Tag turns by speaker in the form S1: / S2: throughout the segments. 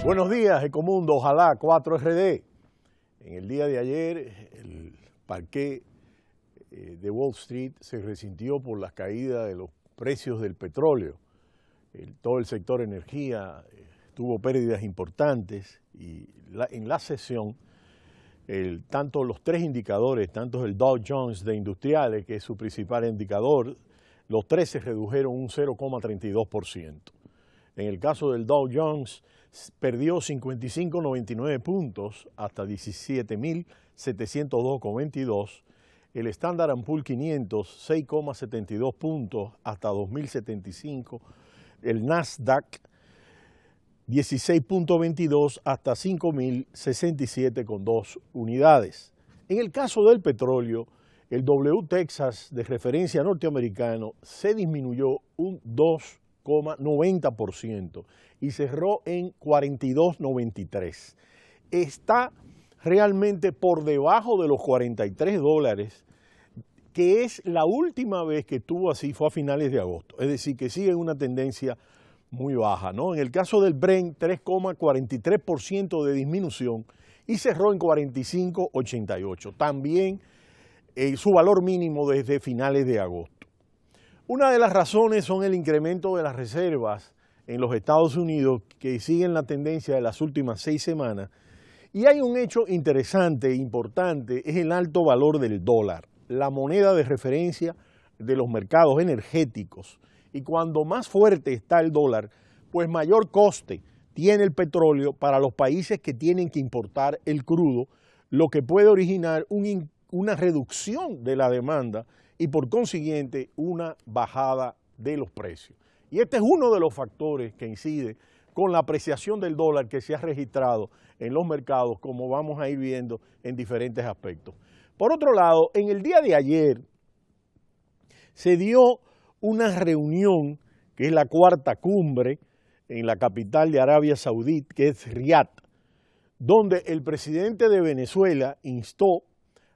S1: Buenos días, Ecomundo, ojalá 4RD. En el día de ayer, el parqué de Wall Street se resintió por la caída de los precios del petróleo. Todo el sector energía tuvo pérdidas importantes y en la sesión, tanto los tres indicadores, tanto el Dow Jones de industriales, que es su principal indicador, los tres se redujeron un 0,32%. En el caso del Dow Jones, perdió 55,99 puntos hasta 17.702,22. El Standard & Poor's 500, 6,72 puntos hasta 2.075. El Nasdaq, 16,22 hasta 5.067,2 unidades. En el caso del petróleo, el W Texas de referencia norteamericano se disminuyó un 2,90% y cerró en 42,93. Está realmente por debajo de los $43, que es la última vez que estuvo así, fue a finales de agosto. Es decir, que sigue en una tendencia muy baja, ¿no? En el caso del Brent, 3,43% de disminución y cerró en 45,88. También su valor mínimo desde finales de agosto. Una de las razones son el incremento de las reservas en los Estados Unidos, que siguen la tendencia de las últimas 6 semanas. Y hay un hecho interesante e importante, es el alto valor del dólar, la moneda de referencia de los mercados energéticos. Y cuando más fuerte está el dólar, pues mayor coste tiene el petróleo para los países que tienen que importar el crudo, lo que puede originar una reducción de la demanda y por consiguiente una bajada de los precios. Y este es uno de los factores que incide con la apreciación del dólar que se ha registrado en los mercados, como vamos a ir viendo en diferentes aspectos. Por otro lado, en el día de ayer se dio una reunión, que es la cuarta cumbre en la capital de Arabia Saudita, que es Riad, donde el presidente de Venezuela instó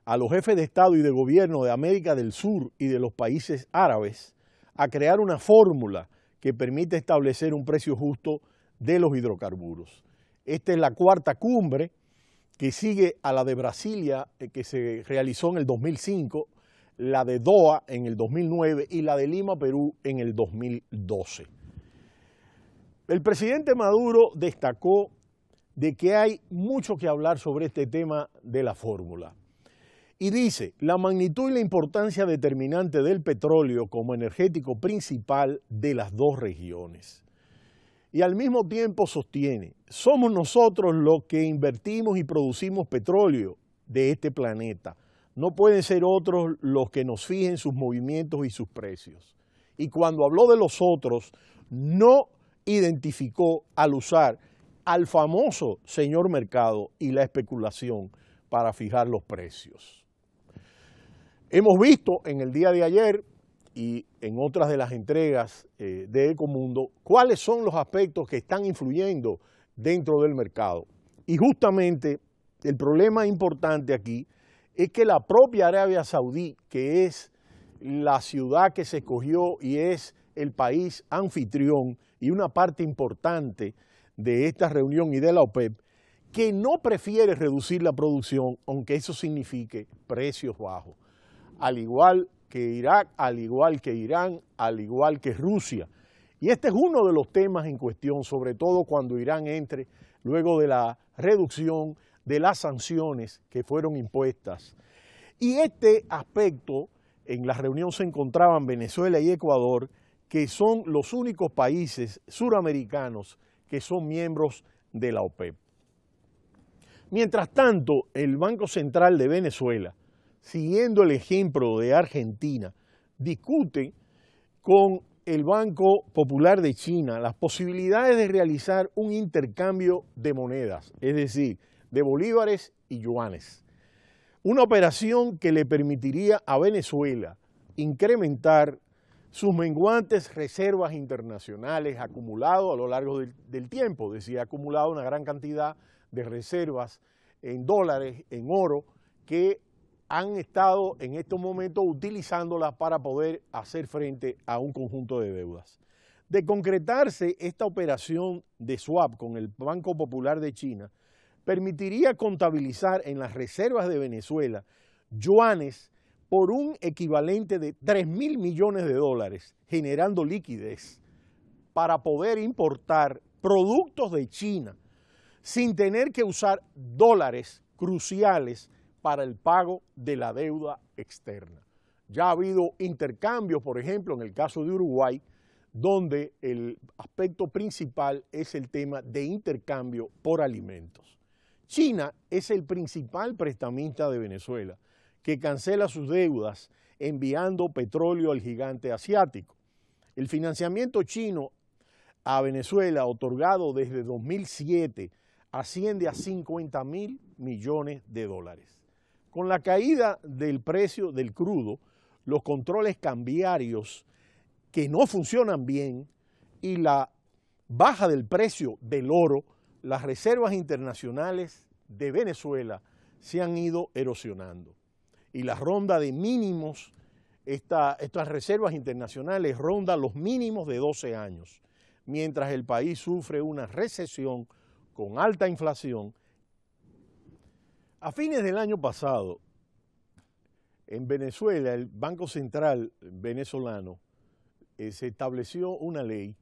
S1: a los jefes de Estado y de Gobierno de América del Sur y de los países árabes a crear una fórmula que permite establecer un precio justo de los hidrocarburos. Esta es la cuarta cumbre que sigue a la de Brasilia, que se realizó en el 2005, la de Doha en el 2009 y la de Lima, Perú, en el 2012. El presidente Maduro destacó de que hay mucho que hablar sobre este tema de la fórmula. Y dice, la magnitud y la importancia determinante del petróleo como energético principal de las dos regiones. Y al mismo tiempo sostiene, somos nosotros los que invertimos y producimos petróleo de este planeta. No pueden ser otros los que nos fijen sus movimientos y sus precios. Y cuando habló de los otros, no identificó al usar al famoso señor mercado y la especulación para fijar los precios. Hemos visto en el día de ayer y en otras de las entregas de Ecomundo cuáles son los aspectos que están influyendo dentro del mercado. Y justamente el problema importante aquí es que la propia Arabia Saudí, que es la ciudad que se escogió y es el país anfitrión y una parte importante de esta reunión y de la OPEP, que no prefiere reducir la producción, aunque eso signifique precios bajos. Al igual que Irak, al igual que Irán, al igual que Rusia. Y este es uno de los temas en cuestión, sobre todo cuando Irán entre luego de la reducción de las sanciones que fueron impuestas. Y este aspecto, en la reunión se encontraban Venezuela y Ecuador, que son los únicos países suramericanos que son miembros de la OPEP. Mientras tanto, el Banco Central de Venezuela, siguiendo el ejemplo de Argentina, discute con el Banco Popular de China las posibilidades de realizar un intercambio de monedas, es decir, de bolívares y yuanes. Una operación que le permitiría a Venezuela incrementar sus menguantes reservas internacionales acumuladas a lo largo del tiempo, es decir, ha acumulado una gran cantidad de reservas en dólares, en oro, que han estado en estos momentos utilizándolas para poder hacer frente a un conjunto de deudas. De concretarse esta operación de swap con el Banco Popular de China, permitiría contabilizar en las reservas de Venezuela yuanes por un equivalente de 3.000 millones de dólares, generando liquidez para poder importar productos de China sin tener que usar dólares cruciales para el pago de la deuda externa. Ya ha habido intercambios, por ejemplo, en el caso de Uruguay, donde el aspecto principal es el tema de intercambio por alimentos. China es el principal prestamista de Venezuela, que cancela sus deudas enviando petróleo al gigante asiático. El financiamiento chino a Venezuela, otorgado desde 2007, asciende a 50.000 millones de dólares. Con la caída del precio del crudo, los controles cambiarios que no funcionan bien y la baja del precio del oro, las reservas internacionales de Venezuela se han ido erosionando. Y la ronda de mínimos, estas reservas internacionales rondan los mínimos de 12 años, mientras el país sufre una recesión con alta inflación. A fines del año pasado, en Venezuela, el Banco Central venezolano se estableció una ley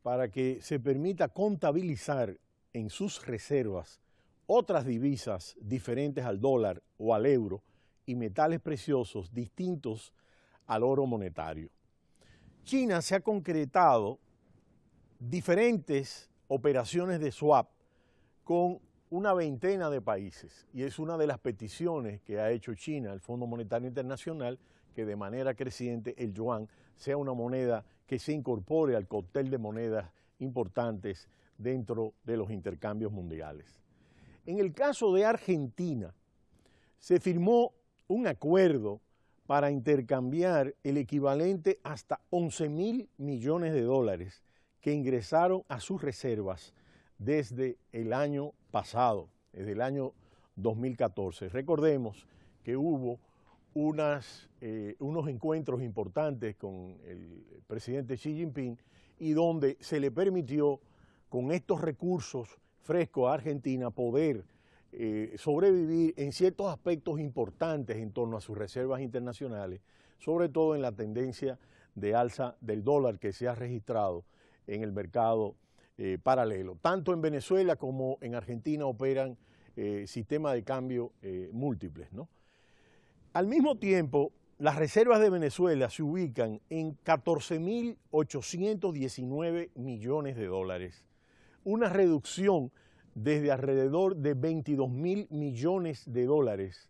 S1: para que se permita contabilizar en sus reservas otras divisas diferentes al dólar o al euro y metales preciosos distintos al oro monetario. China se ha concretado diferentes operaciones de swap con una veintena de países y es una de las peticiones que ha hecho China al Fondo Monetario Internacional, que de manera creciente el yuan sea una moneda que se incorpore al cóctel de monedas importantes dentro de los intercambios mundiales. En el caso de Argentina, se firmó un acuerdo para intercambiar el equivalente hasta 11.000 millones de dólares que ingresaron a sus reservas desde el año pasado, desde el año 2014. Recordemos que hubo unos encuentros importantes con el presidente Xi Jinping y donde se le permitió con estos recursos frescos a Argentina poder sobrevivir en ciertos aspectos importantes en torno a sus reservas internacionales, sobre todo en la tendencia de alza del dólar que se ha registrado en el mercado paralelo. Tanto en Venezuela como en Argentina operan sistemas de cambio múltiples, ¿no? Al mismo tiempo, las reservas de Venezuela se ubican en 14.819 millones de dólares, una reducción desde alrededor de 22.000 millones de dólares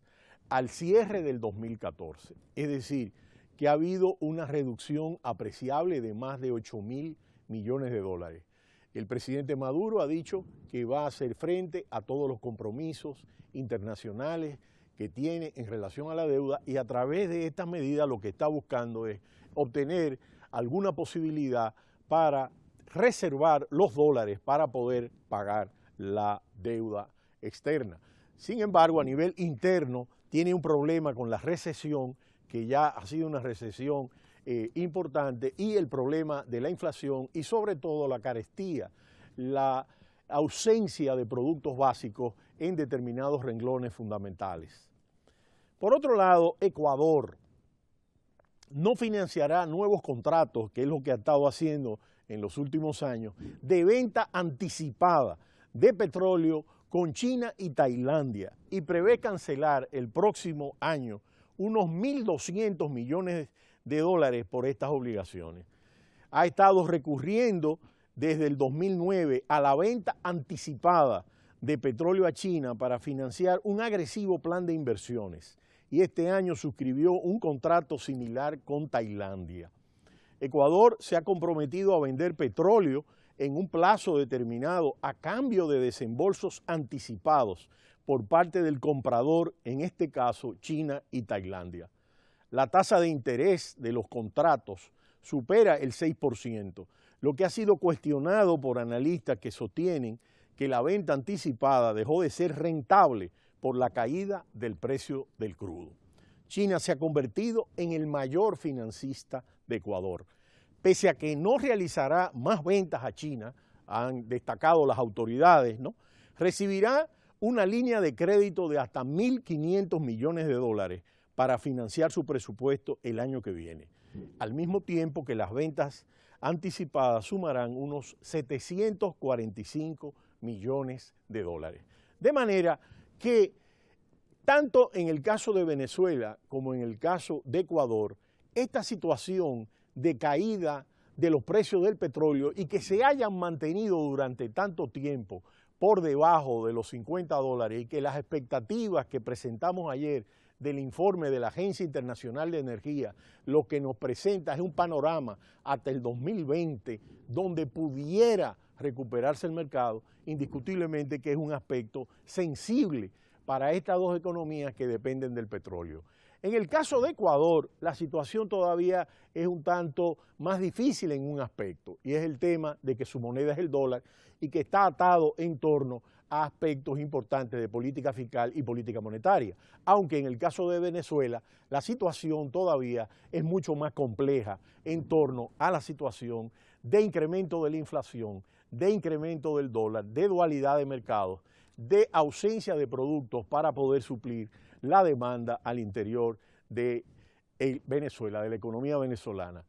S1: al cierre del 2014. Es decir, que ha habido una reducción apreciable de más de 8.000 millones de dólares. El presidente Maduro ha dicho que va a hacer frente a todos los compromisos internacionales que tiene en relación a la deuda y a través de estas medidas lo que está buscando es obtener alguna posibilidad para reservar los dólares para poder pagar la deuda externa. Sin embargo, a nivel interno tiene un problema con la recesión, que ya ha sido una recesión importante, y el problema de la inflación y sobre todo la carestía, la ausencia de productos básicos en determinados renglones fundamentales. Por otro lado, Ecuador no financiará nuevos contratos, que es lo que ha estado haciendo en los últimos años, de venta anticipada de petróleo con China y Tailandia, y prevé cancelar el próximo año unos 1.200 millones de dólares por estas obligaciones. Ha estado recurriendo desde el 2009 a la venta anticipada de petróleo a China para financiar un agresivo plan de inversiones y este año suscribió un contrato similar con Tailandia. Ecuador se ha comprometido a vender petróleo en un plazo determinado a cambio de desembolsos anticipados por parte del comprador, en este caso China y Tailandia. La tasa de interés de los contratos supera el 6%, lo que ha sido cuestionado por analistas que sostienen que la venta anticipada dejó de ser rentable por la caída del precio del crudo. China se ha convertido en el mayor financista de Ecuador. pese a que no realizará más ventas a China, han destacado las autoridades, ¿no?, recibirá una línea de crédito de hasta 1.500 millones de dólares para financiar su presupuesto el año que viene, al mismo tiempo que las ventas anticipadas sumarán unos 745 millones de dólares. De manera que tanto en el caso de Venezuela como en el caso de Ecuador, esta situación de caída de los precios del petróleo y que se hayan mantenido durante tanto tiempo por debajo de los 50 dólares y que las expectativas que presentamos ayer del informe de la Agencia Internacional de Energía, lo que nos presenta es un panorama hasta el 2020 donde pudiera recuperarse el mercado, indiscutiblemente que es un aspecto sensible para estas dos economías que dependen del petróleo. En el caso de Ecuador, la situación todavía es un tanto más difícil en un aspecto, y es el tema de que su moneda es el dólar y que está atado en torno a aspectos importantes de política fiscal y política monetaria, aunque en el caso de Venezuela la situación todavía es mucho más compleja en torno a la situación de incremento de la inflación, de incremento del dólar, de dualidad de mercados, de ausencia de productos para poder suplir la demanda al interior de Venezuela, de la economía venezolana.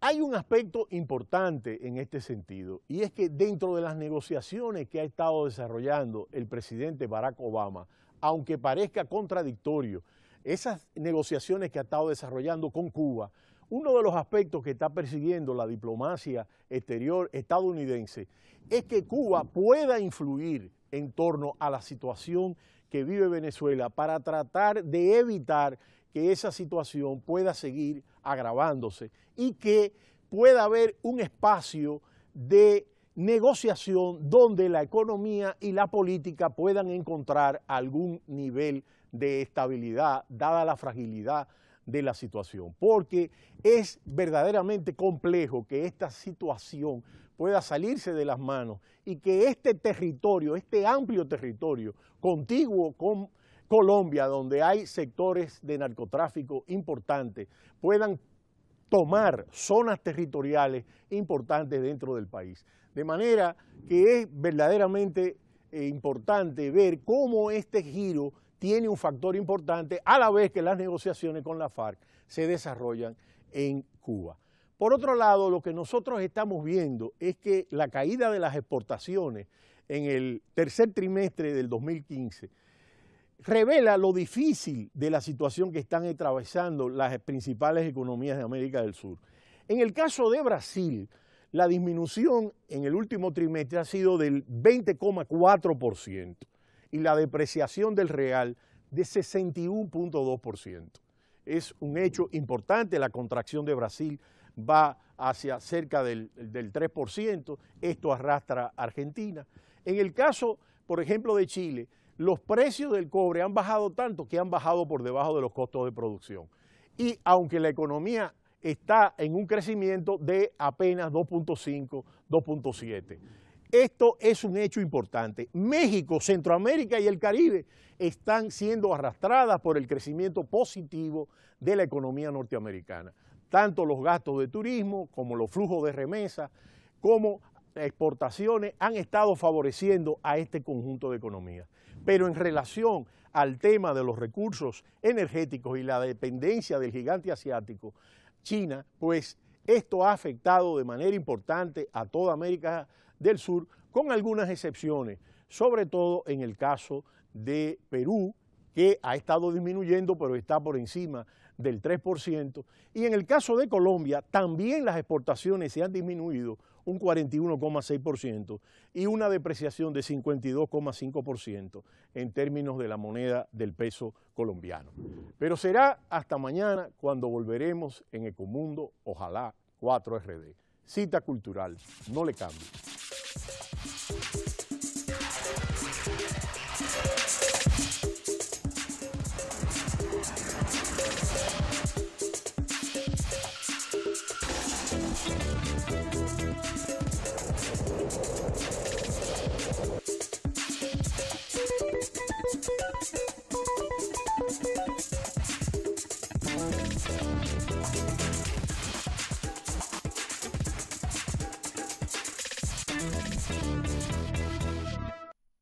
S1: Hay un aspecto importante en este sentido, y es que dentro de las negociaciones que ha estado desarrollando el presidente Barack Obama, aunque parezca contradictorio, esas negociaciones que ha estado desarrollando con Cuba, uno de los aspectos que está persiguiendo la diplomacia exterior estadounidense es que Cuba pueda influir en torno a la situación que vive Venezuela para tratar de evitar que esa situación pueda seguir agravándose y que pueda haber un espacio de negociación donde la economía y la política puedan encontrar algún nivel de estabilidad, dada la fragilidad de la situación, porque es verdaderamente complejo que esta situación pueda salirse de las manos y que este territorio, este amplio territorio contiguo con Colombia, donde hay sectores de narcotráfico importantes, puedan tomar zonas territoriales importantes dentro del país. De manera que es verdaderamente importante ver cómo este giro tiene un factor importante a la vez que las negociaciones con la FARC se desarrollan en Cuba. Por otro lado, lo que nosotros estamos viendo es que la caída de las exportaciones en el tercer trimestre del 2015 revela lo difícil de la situación que están atravesando las principales economías de América del Sur. En el caso de Brasil, la disminución en el último trimestre ha sido del 20,4% y la depreciación del real de 61,2%. Es un hecho importante, la contracción de Brasil va hacia cerca del 3%, esto arrastra a Argentina. En el caso, por ejemplo, de Chile, los precios del cobre han bajado tanto que han bajado por debajo de los costos de producción. Y aunque la economía está en un crecimiento de apenas 2,5, 2,7. Esto es un hecho importante. México, Centroamérica y el Caribe están siendo arrastradas por el crecimiento positivo de la economía norteamericana. Tanto los gastos de turismo como los flujos de remesas, como exportaciones han estado favoreciendo a este conjunto de economías. Pero en relación al tema de los recursos energéticos y la dependencia del gigante asiático, China, pues esto ha afectado de manera importante a toda América del Sur, con algunas excepciones, sobre todo en el caso de Perú, que ha estado disminuyendo, pero está por encima del 3%, y en el caso de Colombia también las exportaciones se han disminuido un 41,6% y una depreciación de 52,5% en términos de la moneda del peso colombiano. Pero será hasta mañana cuando volveremos en Ecomundo, ojalá 4RD. Cita cultural, no le cambie.